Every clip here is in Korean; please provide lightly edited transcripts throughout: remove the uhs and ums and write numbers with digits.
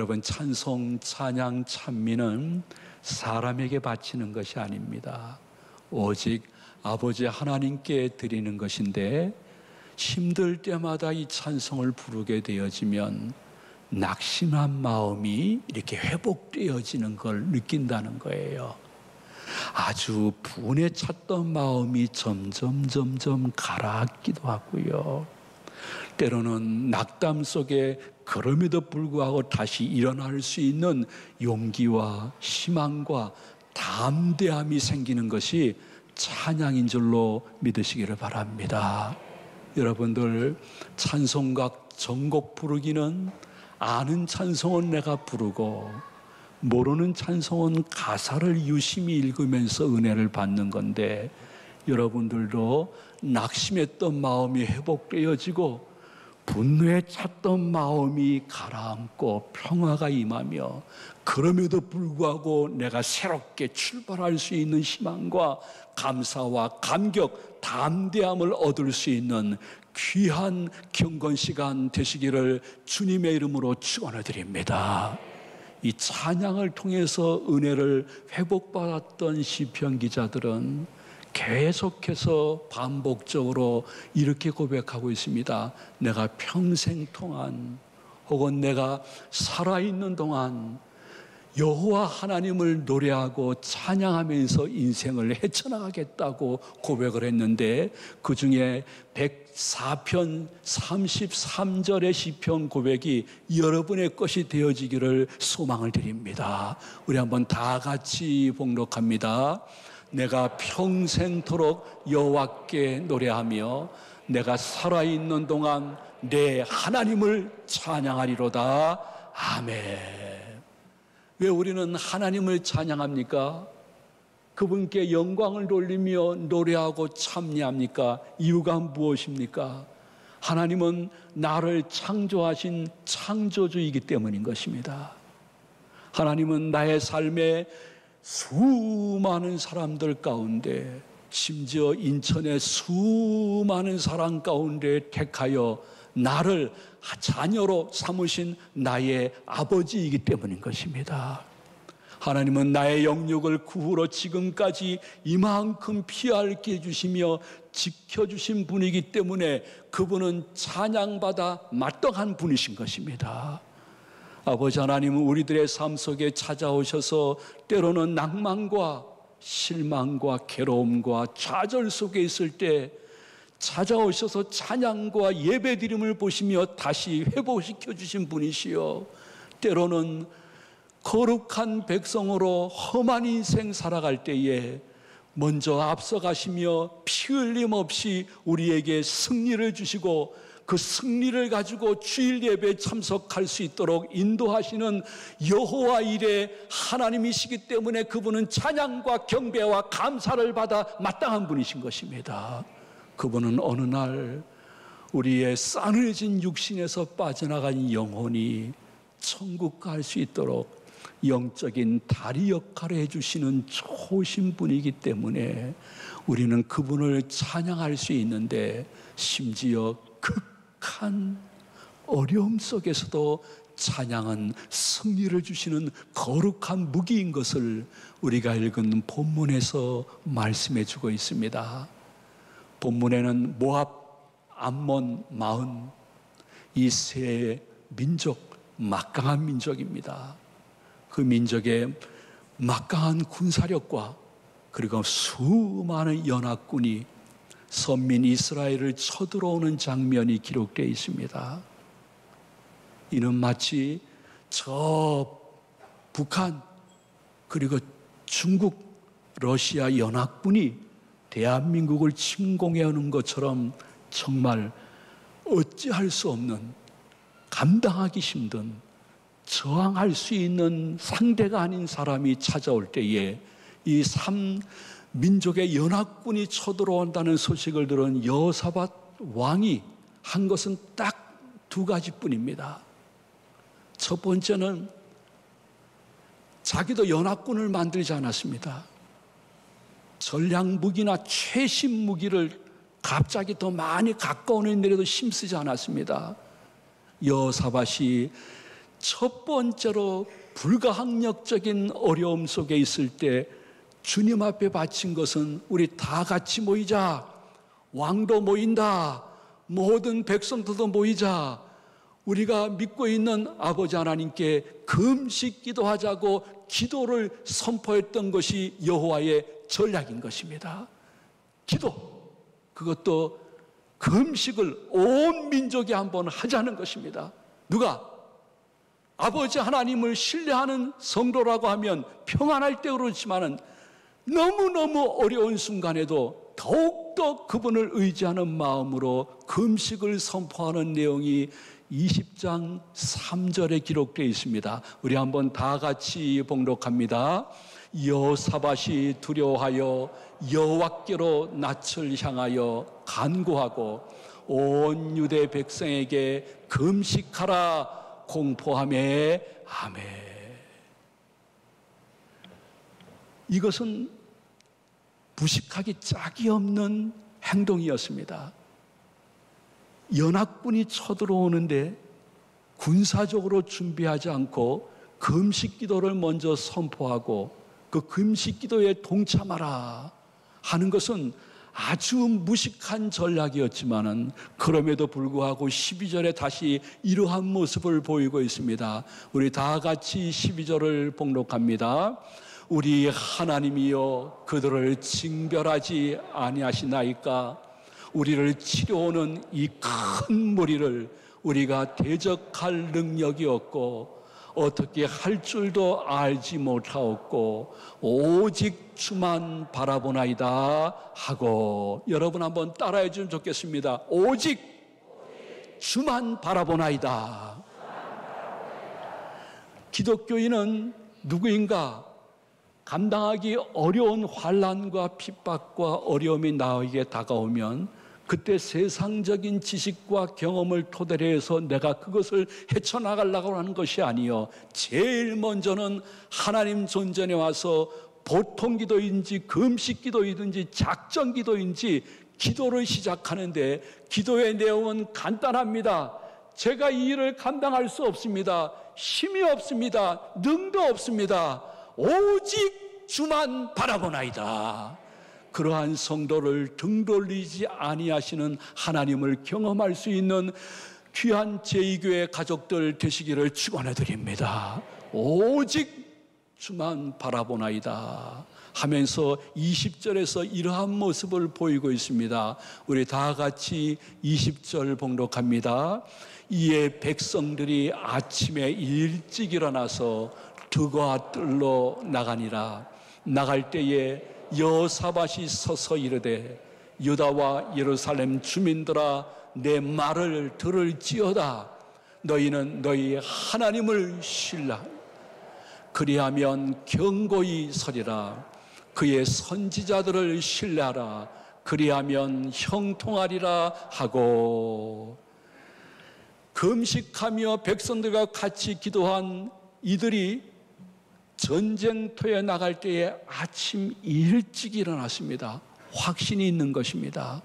여러분, 찬송, 찬양, 찬미는 사람에게 바치는 것이 아닙니다. 오직 아버지 하나님께 드리는 것인데, 힘들 때마다 이 찬송을 부르게 되어지면 낙심한 마음이 이렇게 회복되어지는 걸 느낀다는 거예요. 아주 분에 찼던 마음이 점점 가라앉기도 하고요. 때로는 낙담 속에 그럼에도 불구하고 다시 일어날 수 있는 용기와 희망과 담대함이 생기는 것이 찬양인 줄로 믿으시기를 바랍니다. 여러분들, 찬송가 전곡 부르기는 아는 찬송은 내가 부르고 모르는 찬송은 가사를 유심히 읽으면서 은혜를 받는 건데, 여러분들도 낙심했던 마음이 회복되어지고 분노에 찼던 마음이 가라앉고 평화가 임하며, 그럼에도 불구하고 내가 새롭게 출발할 수 있는 희망과 감사와 감격, 담대함을 얻을 수 있는 귀한 경건 시간 되시기를 주님의 이름으로 축원을 드립니다. 이 찬양을 통해서 은혜를 회복받았던 시편 기자들은 계속해서 반복적으로 이렇게 고백하고 있습니다. 내가 평생 동안, 혹은 내가 살아있는 동안 여호와 하나님을 노래하고 찬양하면서 인생을 헤쳐나가겠다고 고백을 했는데, 그 중에 104편 33절의 시편 고백이 여러분의 것이 되어지기를 소망을 드립니다. 우리 한번 다 같이 봉독합니다. 내가 평생토록 여호와께 노래하며 내가 살아있는 동안 내 하나님을 찬양하리로다. 아멘. 왜 우리는 하나님을 찬양합니까? 그분께 영광을 돌리며 노래하고 찬미합니까? 이유가 무엇입니까? 하나님은 나를 창조하신 창조주이기 때문인 것입니다. 하나님은 나의 삶에 수많은 사람들 가운데, 심지어 인천의 수많은 사람 가운데 택하여 나를 자녀로 삼으신 나의 아버지이기 때문인 것입니다. 하나님은 나의 영육을 그 후로 지금까지 이만큼 피할게 해주시며 지켜주신 분이기 때문에 그분은 찬양받아 마땅한 분이신 것입니다. 아버지 하나님은 우리들의 삶 속에 찾아오셔서 때로는 낭만과 실망과 괴로움과 좌절 속에 있을 때 찾아오셔서 찬양과 예배드림을 보시며 다시 회복시켜 주신 분이시요, 때로는 거룩한 백성으로 험한 인생 살아갈 때에 먼저 앞서가시며 피 흘림 없이 우리에게 승리를 주시고, 그 승리를 가지고 주일 예배에 참석할 수 있도록 인도하시는 여호와 일의 하나님이시기 때문에 그분은 찬양과 경배와 감사를 받아 마땅한 분이신 것입니다. 그분은 어느 날 우리의 싸늘해진 육신에서 빠져나간 영혼이 천국 갈 수 있도록 영적인 다리 역할을 해주시는 좋으신 분이기 때문에 우리는 그분을 찬양할 수 있는데, 심지어 극한 어려움 속에서도 찬양은 승리를 주시는 거룩한 무기인 것을 우리가 읽은 본문에서 말씀해 주고 있습니다. 본문에는 모압, 암몬, 마흔, 이 세 민족, 막강한 민족입니다. 그 민족의 막강한 군사력과 그리고 수많은 연합군이 선민 이스라엘을 쳐들어오는 장면이 기록되어 있습니다. 이는 마치 저 북한 그리고 중국, 러시아 연합군이 대한민국을 침공해 오는 것처럼 정말 어찌할 수 없는, 감당하기 힘든, 저항할 수 있는 상대가 아닌 사람이 찾아올 때에 이 3민족의 연합군이 쳐들어온다는 소식을 들은 여호사밧 왕이 한 것은 딱 두 가지뿐입니다. 첫 번째는 자기도 연합군을 만들지 않았습니다. 전략 무기나 최신 무기를 갑자기 더 많이 가까운 데라도 힘쓰지 않았습니다. 여호사밧이 첫 번째로 불가항력적인 어려움 속에 있을 때 주님 앞에 바친 것은 우리 다 같이 모이자, 왕도 모인다, 모든 백성들도 모이자, 우리가 믿고 있는 아버지 하나님께 금식 기도하자고 기도를 선포했던 것이 여호와의 전략인 것입니다. 기도, 그것도 금식을 온 민족이 한번 하자는 것입니다. 누가? 아버지 하나님을 신뢰하는 성도라고 하면 평안할 때 그렇지만은 너무너무 어려운 순간에도 더욱더 그분을 의지하는 마음으로 금식을 선포하는 내용이 20장 3절에 기록되어 있습니다. 우리 한번 다 같이 봉독합니다. 여호사밧이 두려워하여 여호와께로 낯을 향하여 간구하고 온 유대 백성에게 금식하라 공포하매 아멘. 이것은 무식하기 짝이 없는 행동이었습니다. 연합군이 쳐들어오는데 군사적으로 준비하지 않고 금식 기도를 먼저 선포하고 그 금식 기도에 동참하라 하는 것은 아주 무식한 전략이었지만은 그럼에도 불구하고 12절에 다시 이러한 모습을 보이고 있습니다. 우리 다 같이 12절을 봉독합니다. 우리 하나님이여 그들을 징벌하지 아니하시나이까? 우리를 치려오는 이 큰 무리를 우리가 대적할 능력이 없고 어떻게 할 줄도 알지 못하옵고 오직 주만 바라보나이다 하고, 여러분 한번 따라해 주면 좋겠습니다. 오직 주만 바라보나이다. 기독교인은 누구인가? 감당하기 어려운 환난과 핍박과 어려움이 나에게 다가오면 그때 세상적인 지식과 경험을 토대로 해서 내가 그것을 헤쳐나가려고 하는 것이 아니요, 제일 먼저는 하나님 존전에 와서 보통 기도인지 금식 기도이든지 작전 기도인지 기도를 시작하는데, 기도의 내용은 간단합니다. 제가 이 일을 감당할 수 없습니다. 힘이 없습니다. 능도 없습니다. 오직 주만 바라보나이다. 그러한 성도를 등 돌리지 아니하시는 하나님을 경험할 수 있는 귀한 제2교회 가족들 되시기를 축원해 드립니다. 오직 주만 바라보나이다 하면서 20절에서 이러한 모습을 보이고 있습니다. 우리 다 같이 20절 봉독합니다. 이에 백성들이 아침에 일찍 일어나서 드과 뜰로 나가니라. 나갈 때에 여호사밧이 서서 이르되 유다와 예루살렘 주민들아 내 말을 들을지어다. 너희는 너희 하나님을 신뢰하라. 그리하면 견고히 서리라. 그의 선지자들을 신뢰하라. 그리하면 형통하리라 하고, 금식하며 백성들과 같이 기도한 이들이 전쟁터에 나갈 때에 아침 일찍 일어났습니다. 확신이 있는 것입니다.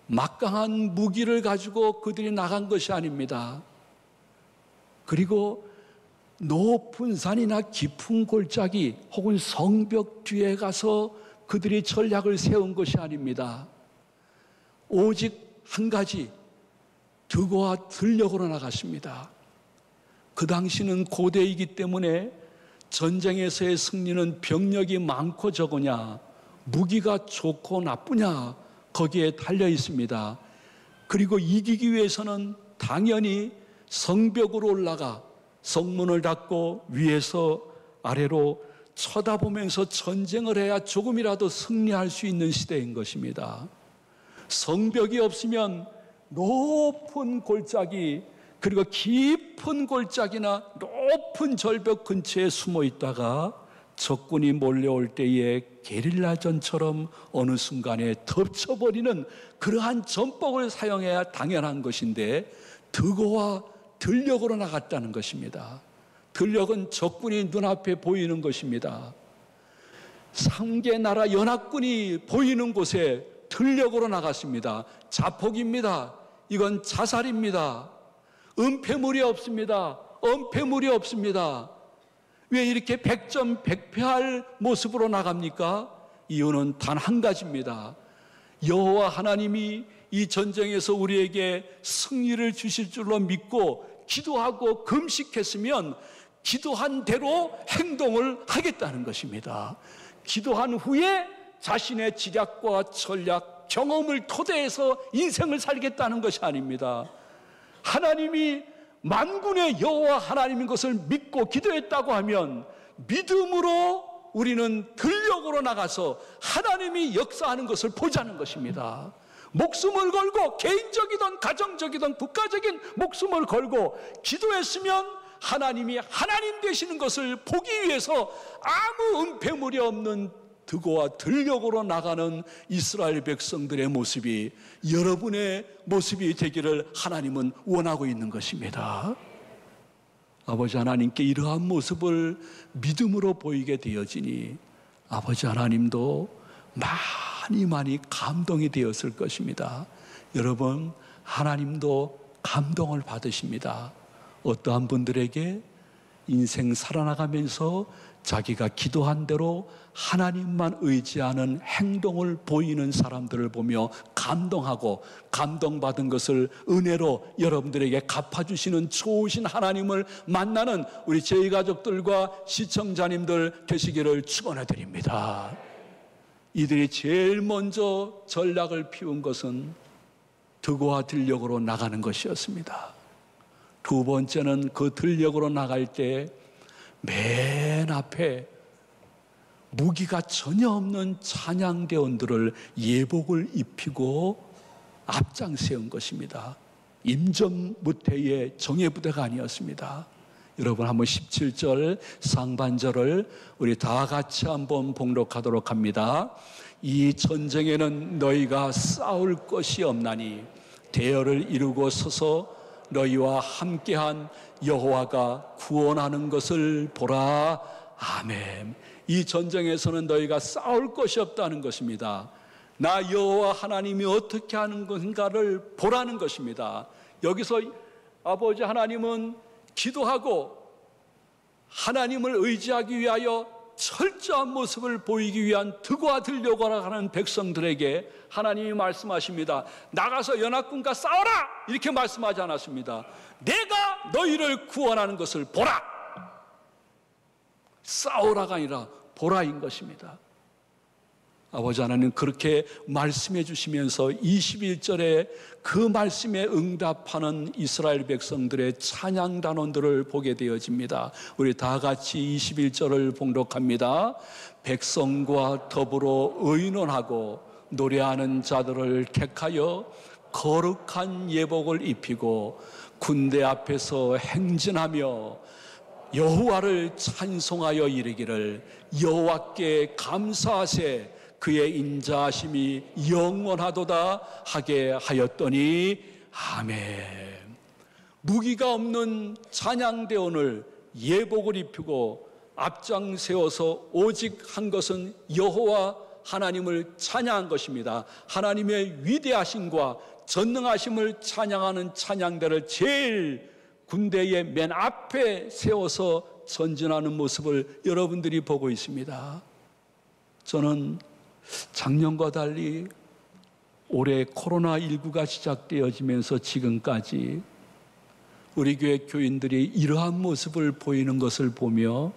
막강한 무기를 가지고 그들이 나간 것이 아닙니다. 그리고 높은 산이나 깊은 골짜기 혹은 성벽 뒤에 가서 그들이 전략을 세운 것이 아닙니다. 오직 한 가지, 드고와 들녘으로 나갔습니다. 그 당시는 고대이기 때문에 전쟁에서의 승리는 병력이 많고 적으냐, 무기가 좋고 나쁘냐, 거기에 달려 있습니다. 그리고 이기기 위해서는 당연히 성벽으로 올라가 성문을 닫고 위에서 아래로 쳐다보면서 전쟁을 해야 조금이라도 승리할 수 있는 시대인 것입니다. 성벽이 없으면 높은 골짜기, 그리고 깊은 골짜기나 높은 절벽 근처에 숨어 있다가 적군이 몰려올 때에 게릴라전처럼 어느 순간에 덮쳐버리는 그러한 전법을 사용해야 당연한 것인데, 드고와 들녘으로 나갔다는 것입니다. 들녘은 적군이 눈앞에 보이는 것입니다. 상계 나라 연합군이 보이는 곳에 들녘으로 나갔습니다. 자폭입니다. 이건 자살입니다. 은폐물이 없습니다. 엄폐물이 없습니다. 왜 이렇게 백전백패할 모습으로 나갑니까? 이유는 단 한 가지입니다. 여호와 하나님이 이 전쟁에서 우리에게 승리를 주실 줄로 믿고 기도하고 금식했으면 기도한 대로 행동을 하겠다는 것입니다. 기도한 후에 자신의 지략과 전략, 경험을 토대해서 인생을 살겠다는 것이 아닙니다. 하나님이 만군의 여호와 하나님인 것을 믿고 기도했다고 하면 믿음으로 우리는 들력으로 나가서 하나님이 역사하는 것을 보자는 것입니다. 목숨을 걸고 개인적이든 가정적이든 국가적인 목숨을 걸고 기도했으면 하나님이 하나님 되시는 것을 보기 위해서 아무 은폐물이 없는 득오와 들력으로 나가는 이스라엘 백성들의 모습이 여러분의 모습이 되기를 하나님은 원하고 있는 것입니다. 아버지 하나님께 이러한 모습을 믿음으로 보이게 되어지니 아버지 하나님도 많이 감동이 되었을 것입니다. 여러분, 하나님도 감동을 받으십니다. 어떠한 분들에게 인생 살아나가면서 자기가 기도한 대로 하나님만 의지하는 행동을 보이는 사람들을 보며 감동하고 감동받은 것을 은혜로 여러분들에게 갚아주시는 좋으신 하나님을 만나는 우리 저희 가족들과 시청자님들 되시기를 축원해 드립니다. 이들이 제일 먼저 전략을 피운 것은 득오와 들력으로 나가는 것이었습니다. 두 번째는 그 들력으로 나갈 때 맨 앞에 무기가 전혀 없는 찬양대원들을 예복을 입히고 앞장 세운 것입니다. 임전무태의 정예부대가 아니었습니다. 여러분, 한번 17절 상반절을 우리 다 같이 한번 봉독하도록 합니다. 이 전쟁에는 너희가 싸울 것이 없나니 대열을 이루고 서서 너희와 함께한 여호와가 구원하는 것을 보라. 아멘. 이 전쟁에서는 너희가 싸울 것이 없다는 것입니다. 나 여호와 하나님이 어떻게 하는 건가를 보라는 것입니다. 여기서 아버지 하나님은 기도하고 하나님을 의지하기 위하여 철저한 모습을 보이기 위한 득오와 들려고 하는 백성들에게 하나님이 말씀하십니다. 나가서 연합군과 싸워라! 이렇게 말씀하지 않았습니다. 내가 너희를 구원하는 것을 보라! 싸우라가 아니라 보라인 것입니다. 아버지 하나님 그렇게 말씀해 주시면서 21절에 그 말씀에 응답하는 이스라엘 백성들의 찬양 단원들을 보게 되어집니다. 우리 다 같이 21절을 봉독합니다. 백성과 더불어 의논하고 노래하는 자들을 택하여 거룩한 예복을 입히고 군대 앞에서 행진하며 여호와를 찬송하여 이르기를 여호와께 감사하세 그의 인자하심이 영원하도다 하게 하였더니 아멘. 무기가 없는 찬양대원을 예복을 입히고 앞장 세워서 오직 한 것은 여호와 하나님을 찬양한 것입니다. 하나님의 위대하심과 전능하심을 찬양하는 찬양대를 제일 군대의 맨 앞에 세워서 전진하는 모습을 여러분들이 보고 있습니다. 저는 작년과 달리 올해 코로나19가 시작되어지면서 지금까지 우리 교회 교인들이 이러한 모습을 보이는 것을 보며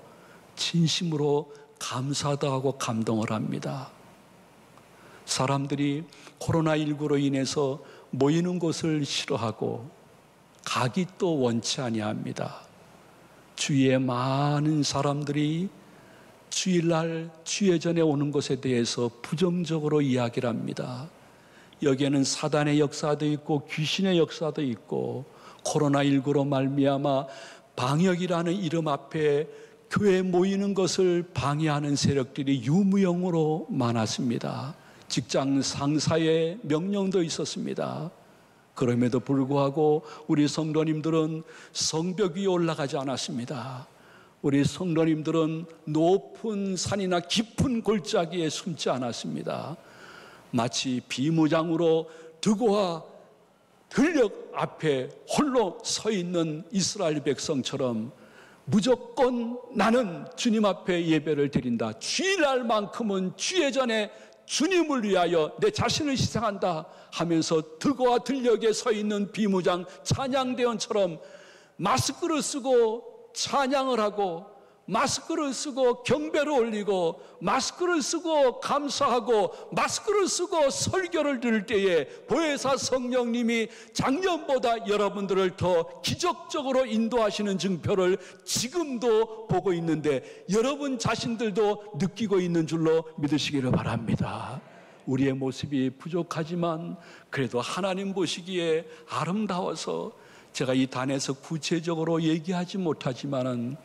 진심으로 감사도 하고 감동을 합니다. 사람들이 코로나19로 인해서 모이는 곳을 싫어하고 가기 또 원치 아니합니다. 주위에 많은 사람들이 주일날 주예전에 오는 것에 대해서 부정적으로 이야기를 합니다. 여기에는 사단의 역사도 있고 귀신의 역사도 있고 코로나19로 말미암아 방역이라는 이름 앞에 교회에 모이는 것을 방해하는 세력들이 유무형으로 많았습니다. 직장 상사의 명령도 있었습니다. 그럼에도 불구하고 우리 성도님들은 성벽 위에 올라가지 않았습니다. 우리 성도님들은 높은 산이나 깊은 골짜기에 숨지 않았습니다. 마치 비무장으로 득오와 들녘 앞에 홀로 서 있는 이스라엘 백성처럼 무조건 나는 주님 앞에 예배를 드린다. 주일날만큼은 주의 전에 주님을 위하여 내 자신을 희생한다 하면서 득과 들녘에 서 있는 비무장 찬양대원처럼 마스크를 쓰고 찬양을 하고, 마스크를 쓰고 경배를 올리고, 마스크를 쓰고 감사하고, 마스크를 쓰고 설교를 들을 때에 보혜사 성령님이 작년보다 여러분들을 더 기적적으로 인도하시는 증표를 지금도 보고 있는데 여러분 자신들도 느끼고 있는 줄로 믿으시기를 바랍니다. 우리의 모습이 부족하지만 그래도 하나님 보시기에 아름다워서, 제가 이 단에서 구체적으로 얘기하지 못하지만은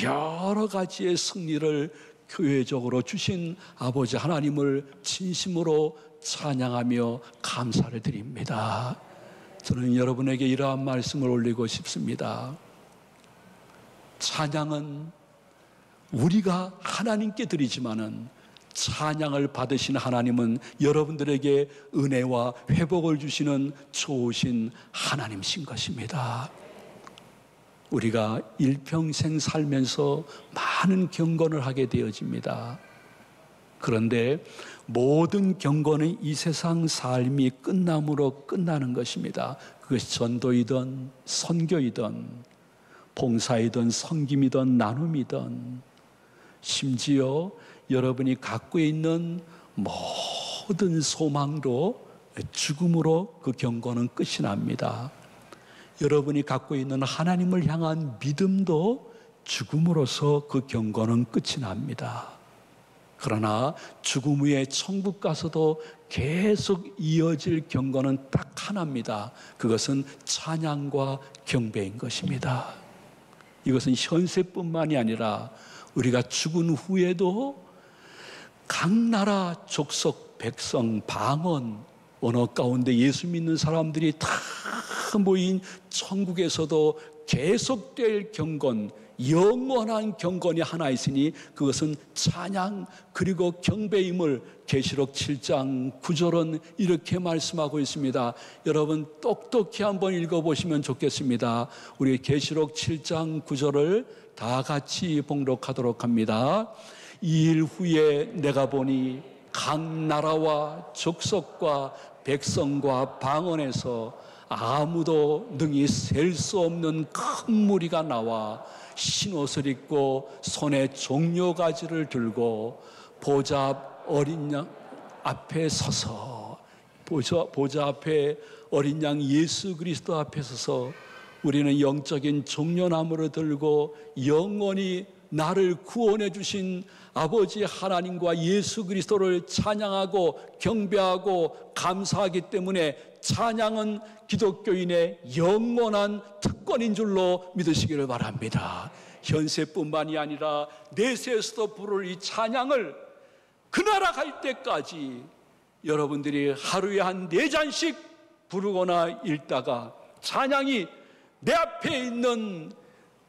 여러 가지의 승리를 교회적으로 주신 아버지 하나님을 진심으로 찬양하며 감사를 드립니다. 저는 여러분에게 이러한 말씀을 올리고 싶습니다. 찬양은 우리가 하나님께 드리지만은 찬양을 받으신 하나님은 여러분들에게 은혜와 회복을 주시는 좋으신 하나님이신 것입니다. 우리가 일평생 살면서 많은 경건을 하게 되어집니다. 그런데 모든 경건은 이 세상 삶이 끝남으로 끝나는 것입니다. 그것이 전도이든 선교이든 봉사이든 섬김이든 나눔이든, 심지어 여러분이 갖고 있는 모든 소망도 죽음으로 그 경건은 끝이 납니다. 여러분이 갖고 있는 하나님을 향한 믿음도 죽음으로서 그 경건은 끝이 납니다. 그러나 죽음 후에 천국 가서도 계속 이어질 경건은 딱 하나입니다. 그것은 찬양과 경배인 것입니다. 이것은 현세뿐만이 아니라 우리가 죽은 후에도 각 나라, 족속, 백성, 방언, 언어 가운데 예수 믿는 사람들이 다 모인 천국에서도 계속될 경건, 영원한 경건이 하나 있으니 그것은 찬양 그리고 경배임을 계시록 7장 9절은 이렇게 말씀하고 있습니다. 여러분 똑똑히 한번 읽어보시면 좋겠습니다. 우리 계시록 7장 9절을 다 같이 봉독하도록 합니다. 이 일 후에 내가 보니 각 나라와 족속과 백성과 방언에서 아무도 능히 셀 수 없는 큰 무리가 나와 흰옷을 입고 손에 종려가지를 들고 보좌 어린 양 앞에 서서, 보좌 앞에 어린 양 예수 그리스도 앞에 서서 우리는 영적인 종려나무를 들고 영원히 나를 구원해 주신 아버지 하나님과 예수 그리스도를 찬양하고 경배하고 감사하기 때문에 찬양은 기독교인의 영원한 특권인 줄로 믿으시기를 바랍니다. 현세뿐만이 아니라 내세에서도 부를 이 찬양을 그 나라 갈 때까지 여러분들이 하루에 한 4잔씩 부르거나 읽다가 찬양이 내 앞에 있는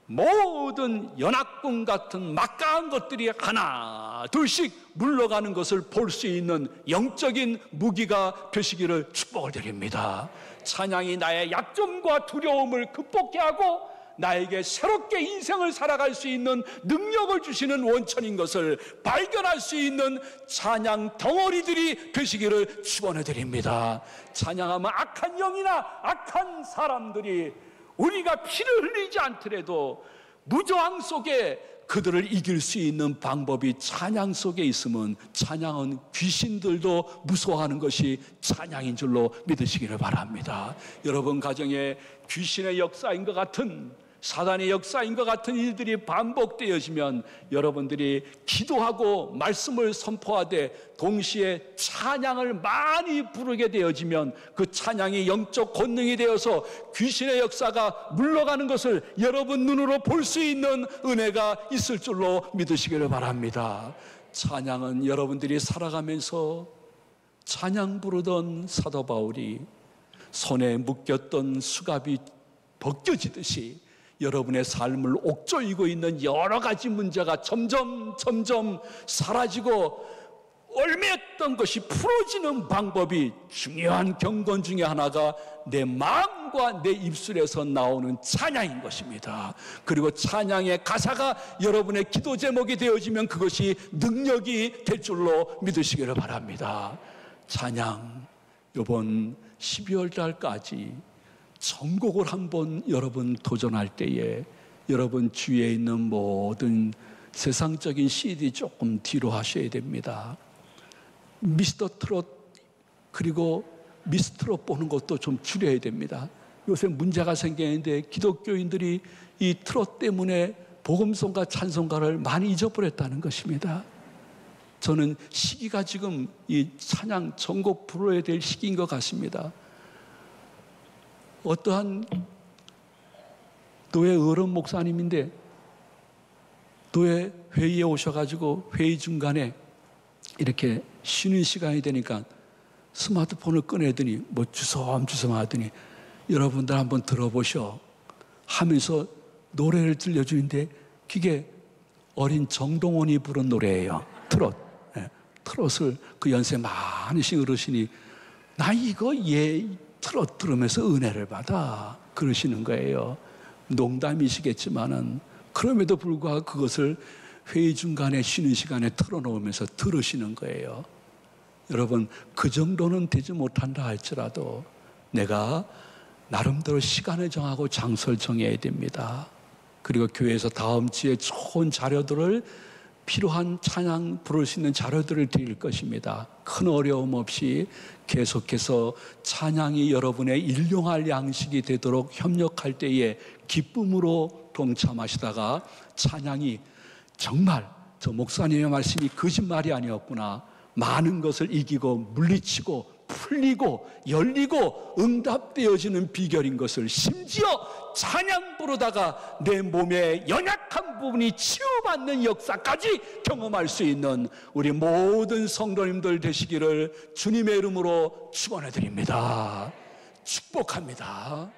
모든 연합군 같은 막강한 것들이 하나 둘씩 물러가는 것을 볼 수 있는 영적인 무기가 되시기를 축복을 드립니다. 찬양이 나의 약점과 두려움을 극복해 하고 나에게 새롭게 인생을 살아갈 수 있는 능력을 주시는 원천인 것을 발견할 수 있는 찬양 덩어리들이 되시기를 축원해 드립니다. 찬양하면 악한 영이나 악한 사람들이 우리가 피를 흘리지 않더라도 무저항 속에 그들을 이길 수 있는 방법이 찬양 속에 있으면 찬양은 귀신들도 무서워하는 것이 찬양인 줄로 믿으시기를 바랍니다. 여러분 가정에 귀신의 역사인 것 같은, 사단의 역사인 것 같은 일들이 반복되어지면 여러분들이 기도하고 말씀을 선포하되 동시에 찬양을 많이 부르게 되어지면 그 찬양이 영적 권능이 되어서 귀신의 역사가 물러가는 것을 여러분 눈으로 볼 수 있는 은혜가 있을 줄로 믿으시기를 바랍니다. 찬양은 여러분들이 살아가면서 찬양 부르던 사도 바울이 손에 묶였던 수갑이 벗겨지듯이 여러분의 삶을 옥조이고 있는 여러 가지 문제가 점점 사라지고 얽매였던 것이 풀어지는 방법이 중요한 경건 중에 하나가 내 마음과 내 입술에서 나오는 찬양인 것입니다. 그리고 찬양의 가사가 여러분의 기도 제목이 되어지면 그것이 능력이 될 줄로 믿으시기를 바랍니다. 찬양, 이번 12월 달까지 전곡을 한번 여러분 도전할 때에 여러분 주위에 있는 모든 세상적인 CD 조금 뒤로 하셔야 됩니다. 미스터 트롯 그리고 미스트롯 보는 것도 좀 줄여야 됩니다. 요새 문제가 생기는데 기독교인들이 이 트롯 때문에 복음성과 찬송가를 많이 잊어버렸다는 것입니다. 저는 시기가 지금 이 찬양 전곡 불러야 될 시기인 것 같습니다. 어떠한 교회 어른 목사님인데 교회 회의에 오셔가지고 회의 중간에 이렇게 쉬는 시간이 되니까 스마트폰을 꺼내더니 뭐 주섬주섬 하더니 여러분들 한번 들어보셔 하면서 노래를 들려주는데 그게 어린 정동원이 부른 노래예요. 트롯. 네, 트롯을 그 연세 많으신 어르신이 나 이거 트롯 들으면서 은혜를 받아 그러시는 거예요. 농담이시겠지만은 그럼에도 불구하고 그것을 회의 중간에 쉬는 시간에 틀어놓으면서 들으시는 거예요. 여러분, 그 정도는 되지 못한다 할지라도 내가 나름대로 시간을 정하고 장소를 정해야 됩니다. 그리고 교회에서 다음 주에 좋은 자료들을 필요한 찬양 부를 수 있는 자료들을 드릴 것입니다. 큰 어려움 없이 계속해서 찬양이 여러분의 일용할 양식이 되도록 협력할 때에 기쁨으로 동참하시다가 찬양이 정말 저 목사님의 말씀이 거짓말이 아니었구나. 많은 것을 이기고 물리치고 풀리고 열리고 응답되어지는 비결인 것을 심지어 찬양 부르다가 내 몸의 연약한 부분이 치유받는 역사까지 경험할 수 있는 우리 모든 성도님들 되시기를 주님의 이름으로 축원해 드립니다. 축복합니다.